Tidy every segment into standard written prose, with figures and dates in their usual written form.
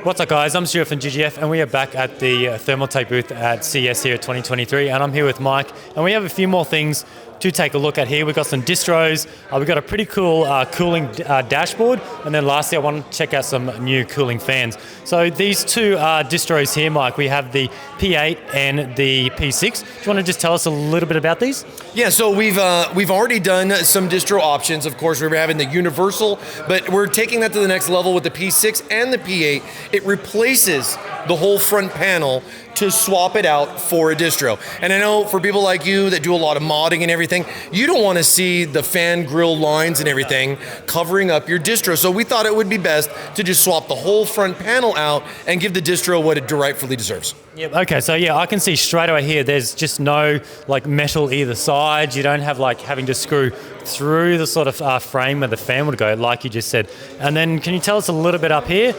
What's up guys, I'm Stuart from GGF and we are back at the ThermalTake booth at CES here at 2023 and I'm here with Mike and we have a few more things to take a look at here. We've got some distros, we've got a pretty cool cooling dashboard, and then lastly I want to check out some new cooling fans. So these two distros here, Mike, we have the P8 and the P6. Do you want to just tell us a little bit about these? Yeah, so we've already done some distro options. Of course, we're having the universal, but we're taking that to the next level with the P6 and the P8. It replaces the whole front panel to swap it out for a distro. And I know for people like you that do a lot of modding and everything, you don't want to see the fan grill lines and everything covering up your distro. So we thought it would be best to just swap the whole front panel out and give the distro what it rightfully deserves. Yep. Okay, so yeah, I can see straight away here there's just no like metal either side. You don't have like having to screw through the sort of frame where the fan would go, like you just said. And then can you tell us a little bit up here,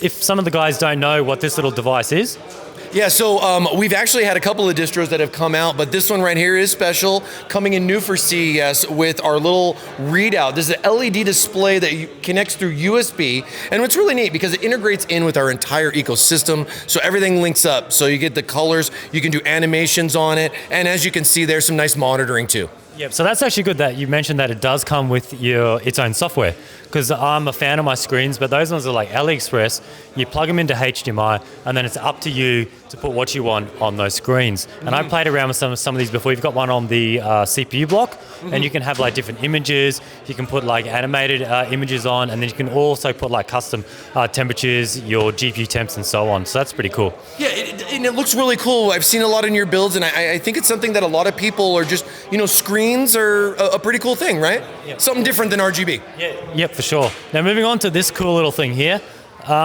if some of the guys don't know what this little device is? Yeah, so we've actually had a couple of distros that have come out, but this one right here is special, coming in new for CES with our little readout. This is an LED display that connects through USB, and what's really neat because it integrates in with our entire ecosystem, so everything links up. So you get the colors, you can do animations on it, and as you can see, there's some nice monitoring too. Yep, so that's actually good that you mentioned that it does come with its own software, because I'm a fan of my screens, but those ones are like AliExpress. You plug them into HDMI, and then it's up to you to put what you want on those screens. And I've played around with some of these before. You've got one on the CPU block, and you can have like different images. You can put like animated images on, and then you can also put like custom temperatures, your GPU temps, and so on. So that's pretty cool. Yeah, and it looks really cool. I've seen a lot in your builds, and I think it's something that a lot of people are just, screens are a pretty cool thing, right? Yep. Something different than RGB. Yeah. Yep, for sure. Now moving on to this cool little thing here.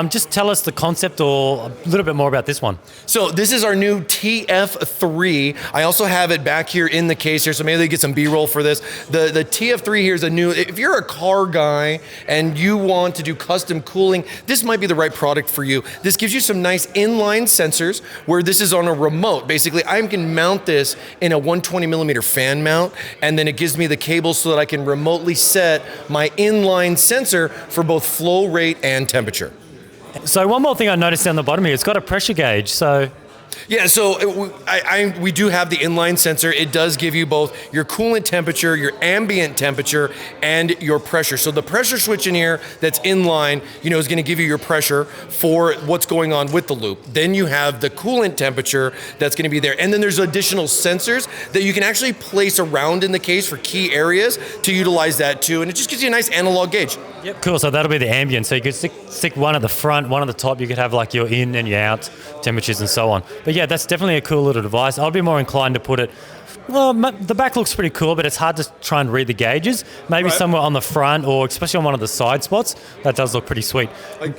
Just tell us the concept or a little bit more about this one. So this is our new TF3. I also have it back here in the case here, so maybe they get some B-roll for this. The TF3 here is a new, if you're a car guy and you want to do custom cooling, this might be the right product for you. This gives you some nice inline sensors where this is on a remote. Basically, I can mount this in a 120 millimeter fan mount, and then it gives me the cable so that I can remotely set my inline sensor for both flow rate and temperature. So one more thing I noticed down the bottom here, it's got a pressure gauge, so... Yeah, so we do have the inline sensor. It does give you both your coolant temperature, your ambient temperature, and your pressure. So the pressure switch in here that's inline, is going to give you your pressure for what's going on with the loop. Then you have the coolant temperature that's going to be there. And then there's additional sensors that you can actually place around in the case for key areas to utilize that too. And it just gives you a nice analog gauge. Yep, cool. So that'll be the ambient. So you could stick one at the front, one at the top. You could have like your in and your out temperatures and so on. But yeah, that's definitely a cool little device. I'd be more inclined to put it, well, the back looks pretty cool, but it's hard to try and read the gauges. Maybe somewhere on the front or especially on one of the side spots. That does look pretty sweet.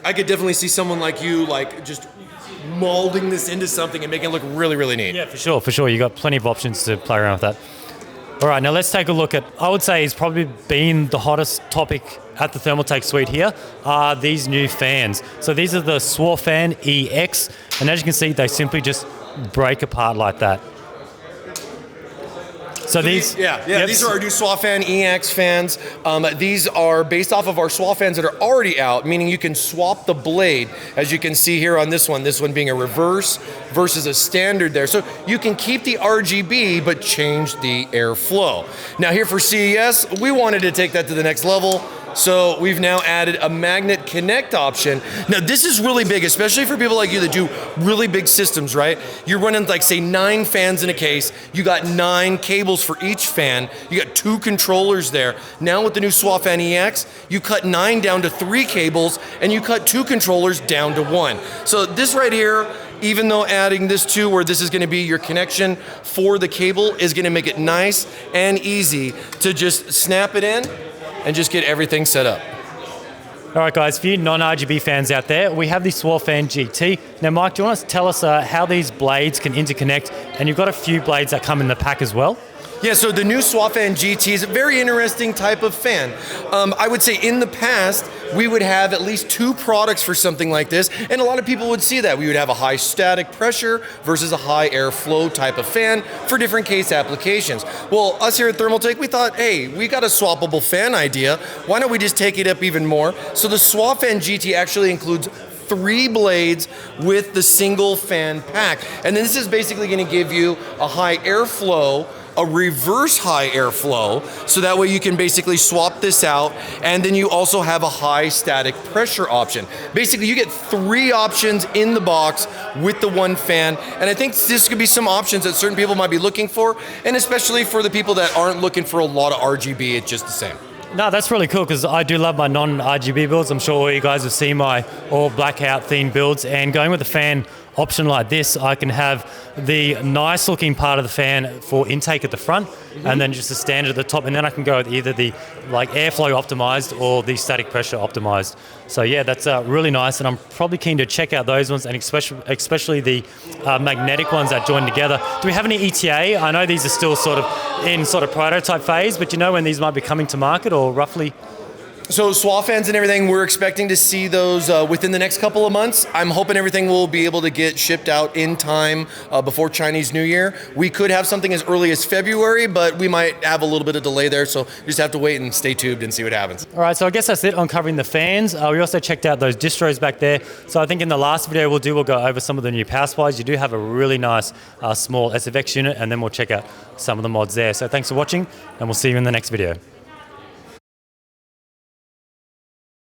I could definitely see someone like you just molding this into something and making it look really, really neat. Yeah, for sure. You got plenty of options to play around with that. All right, now let's take a look at, I would say it's probably been the hottest topic at the ThermalTake suite here, are these new fans. So these are the SWAFAN EX, and as you can see, they simply just break apart like that. So these... These are our new SWAFAN EX fans. These are based off of our SWAFANs that are already out, meaning you can swap the blade, as you can see here on this one being a reverse versus a standard there. So you can keep the RGB, but change the airflow. Now here for CES, we wanted to take that to the next level. So we've now added a magnet connect option. Now this is really big, especially for people like you that do really big systems, right? You're running like say 9 fans in a case. You got 9 cables for each fan. You got 2 controllers there. Now with the new SWAFAN EX, you cut 9 down to 3 cables and you cut 2 controllers down to 1. So this right here, even though adding this to where this is going to be your connection for the cable is going to make it nice and easy to just snap it in and just get everything set up. All right, guys, for you non-RGB fans out there, we have the SWAFAN GT. Now, Mike, do you want to tell us how these blades can interconnect? And you've got a few blades that come in the pack as well. Yeah, so the new SWAFAN GT is a very interesting type of fan. I would say in the past, we would have at least 2 products for something like this, and a lot of people would see that. We would have a high static pressure versus a high airflow type of fan for different case applications. Well, us here at ThermalTake, we thought, hey, we got a swappable fan idea. Why don't we just take it up even more? So the SWAFAN GT actually includes 3 blades with the single fan pack. And then this is basically going to give you a high airflow, a reverse high airflow, so that way you can basically swap this out, and then you also have a high static pressure option. Basically, you get 3 options in the box with the one fan, and I think this could be some options that certain people might be looking for, and especially for the people that aren't looking for a lot of RGB, it's just the same. No, that's really cool because I do love my non-RGB builds. I'm sure all you guys have seen my all blackout themed builds, and going with a fan option like this, I can have the nice looking part of the fan for intake at the front, and then just the standard at the top, and then I can go with either the like airflow optimized or the static pressure optimized. So yeah, that's really nice, and I'm probably keen to check out those ones, and especially the magnetic ones that join together. Do we have any ETA? I know these are still sort of in sort of prototype phase, but you know when these might be coming to market, or roughly? So SWAFANs and everything, we're expecting to see those within the next couple of months. I'm hoping everything will be able to get shipped out in time before Chinese New Year. We could have something as early as February, but we might have a little bit of delay there, so you just have to wait and stay tuned and see what happens. All right, so I guess that's it on covering the fans. We also checked out those distros back there. So I think in the last video we'll go over some of the new power supplies. You do have a really nice small SFX unit, and then we'll check out some of the mods there. So thanks for watching, and we'll see you in the next video.